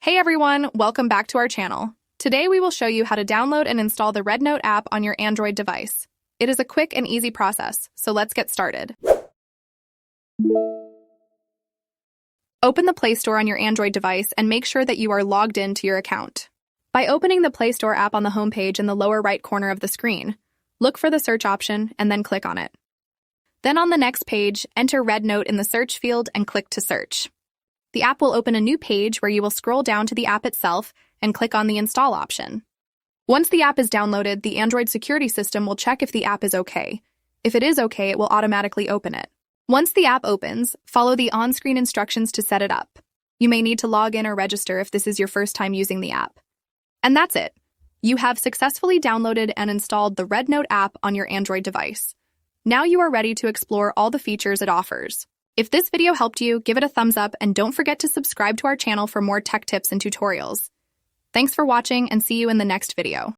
Hey everyone, welcome back to our channel. Today we will show you how to download and install the RedNote app on your Android device. It is a quick and easy process, so let's get started. Open the Play Store on your Android device and make sure that you are logged in to your account. By opening the Play Store app on the homepage in the lower right corner of the screen, look for the search option and then click on it. Then on the next page, enter RedNote in the search field and click to search. The app will open a new page where you will scroll down to the app itself and click on the install option. Once the app is downloaded, the Android security system will check if the app is okay. If it is okay, it will automatically open it. Once the app opens, follow the on-screen instructions to set it up. You may need to log in or register if this is your first time using the app. And that's it. You have successfully downloaded and installed the RedNote app on your Android device. Now you are ready to explore all the features it offers. If this video helped you, give it a thumbs up and don't forget to subscribe to our channel for more tech tips and tutorials. Thanks for watching and see you in the next video.